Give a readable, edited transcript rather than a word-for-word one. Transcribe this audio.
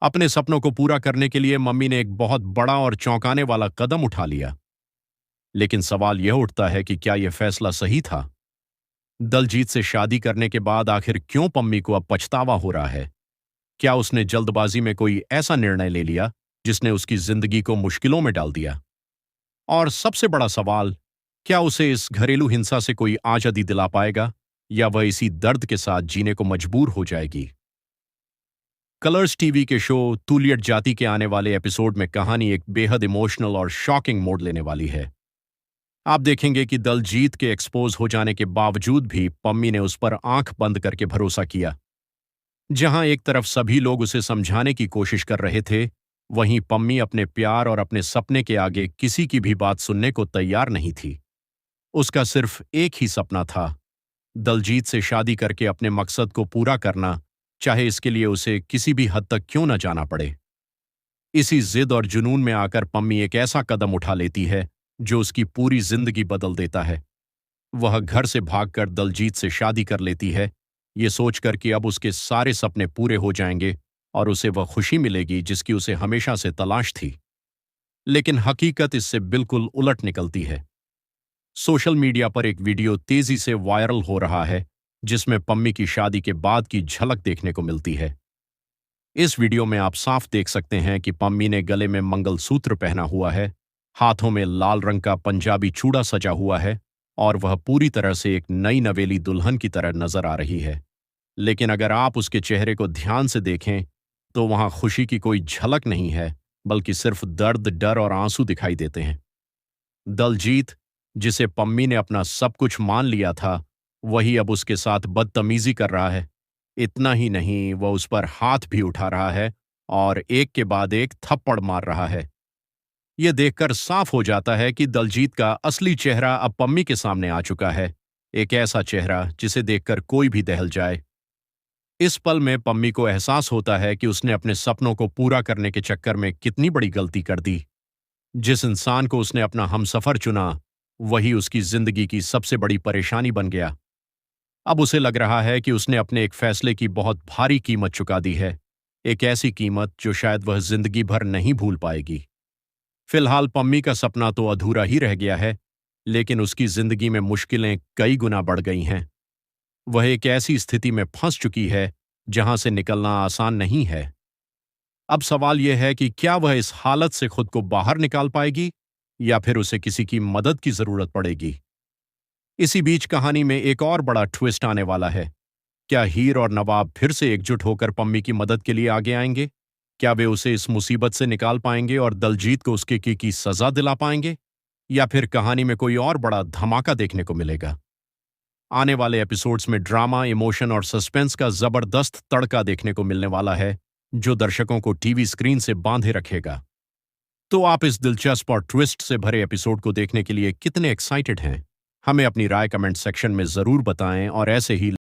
अपने सपनों को पूरा करने के लिए मम्मी ने एक बहुत बड़ा और चौंकाने वाला कदम उठा लिया। लेकिन सवाल यह उठता है कि क्या यह फैसला सही था? दलजीत से शादी करने के बाद आखिर क्यों पम्मी को अब पछतावा हो रहा है? क्या उसने जल्दबाजी में कोई ऐसा निर्णय ले लिया जिसने उसकी जिंदगी को मुश्किलों में डाल दिया? और सबसे बड़ा सवाल, क्या उसे इस घरेलू हिंसा से कोई आजादी दिला पाएगा या वह इसी दर्द के साथ जीने को मजबूर हो जाएगी? कलर्स टीवी के शो तूलियट जाति के आने वाले एपिसोड में कहानी एक बेहद इमोशनल और शॉकिंग मोड़ लेने वाली है। आप देखेंगे कि दलजीत के एक्सपोज हो जाने के बावजूद भी पम्मी ने उस पर आंख बंद करके भरोसा किया। जहां एक तरफ सभी लोग उसे समझाने की कोशिश कर रहे थे, वहीं पम्मी अपने प्यार और अपने सपने के आगे किसी की भी बात सुनने को तैयार नहीं थी। उसका सिर्फ एक ही सपना था, दलजीत से शादी करके अपने मकसद को पूरा करना, चाहे इसके लिए उसे किसी भी हद तक क्यों न जाना पड़े। इसी जिद और जुनून में आकर पम्मी एक ऐसा कदम उठा लेती है जो उसकी पूरी जिंदगी बदल देता है। वह घर से भागकर दलजीत से शादी कर लेती है, ये सोचकर कि अब उसके सारे सपने पूरे हो जाएंगे और उसे वह खुशी मिलेगी जिसकी उसे हमेशा से तलाश थी। लेकिन हकीकत इससे बिल्कुल उलट निकलती है। सोशल मीडिया पर एक वीडियो तेजी से वायरल हो रहा है जिसमें पम्मी की शादी के बाद की झलक देखने को मिलती है। इस वीडियो में आप साफ देख सकते हैं कि पम्मी ने गले में मंगलसूत्र पहना हुआ है, हाथों में लाल रंग का पंजाबी चूड़ा सजा हुआ है और वह पूरी तरह से एक नई नवेली दुल्हन की तरह नजर आ रही है। लेकिन अगर आप उसके चेहरे को ध्यान से देखें तो वहां खुशी की कोई झलक नहीं है, बल्कि सिर्फ दर्द, डर और आंसू दिखाई देते हैं। दलजीत, जिसे पम्मी ने अपना सब कुछ मान लिया था, वही अब उसके साथ बदतमीजी कर रहा है। इतना ही नहीं, वह उस पर हाथ भी उठा रहा है और एक के बाद एक थप्पड़ मार रहा है। यह देखकर साफ हो जाता है कि दलजीत का असली चेहरा अब पम्मी के सामने आ चुका है, एक ऐसा चेहरा जिसे देखकर कोई भी दहल जाए। इस पल में पम्मी को एहसास होता है कि उसने अपने सपनों को पूरा करने के चक्कर में कितनी बड़ी गलती कर दी। जिस इंसान को उसने अपना हमसफर चुना, वही उसकी जिंदगी की सबसे बड़ी परेशानी बन गया। अब उसे लग रहा है कि उसने अपने एक फैसले की बहुत भारी कीमत चुका दी है, एक ऐसी कीमत जो शायद वह जिंदगी भर नहीं भूल पाएगी। फिलहाल पम्मी का सपना तो अधूरा ही रह गया है, लेकिन उसकी जिंदगी में मुश्किलें कई गुना बढ़ गई हैं। वह एक ऐसी स्थिति में फंस चुकी है जहां से निकलना आसान नहीं है। अब सवाल यह है कि क्या वह इस हालत से खुद को बाहर निकाल पाएगी या फिर उसे किसी की मदद की जरूरत पड़ेगी। इसी बीच कहानी में एक और बड़ा ट्विस्ट आने वाला है। क्या हीर और नवाब फिर से एकजुट होकर पम्मी की मदद के लिए आगे आएंगे? क्या वे उसे इस मुसीबत से निकाल पाएंगे और दलजीत को उसके की सजा दिला पाएंगे? या फिर कहानी में कोई और बड़ा धमाका देखने को मिलेगा? आने वाले एपिसोड्स में ड्रामा, इमोशन और सस्पेंस का जबरदस्त तड़का देखने को मिलने वाला है, जो दर्शकों को टीवी स्क्रीन से बांधे रखेगा। तो आप इस दिलचस्प और ट्विस्ट से भरे एपिसोड को देखने के लिए कितने एक्साइटेड हैं? हमें अपनी राय कमेंट सेक्शन में जरूर बताएं और ऐसे ही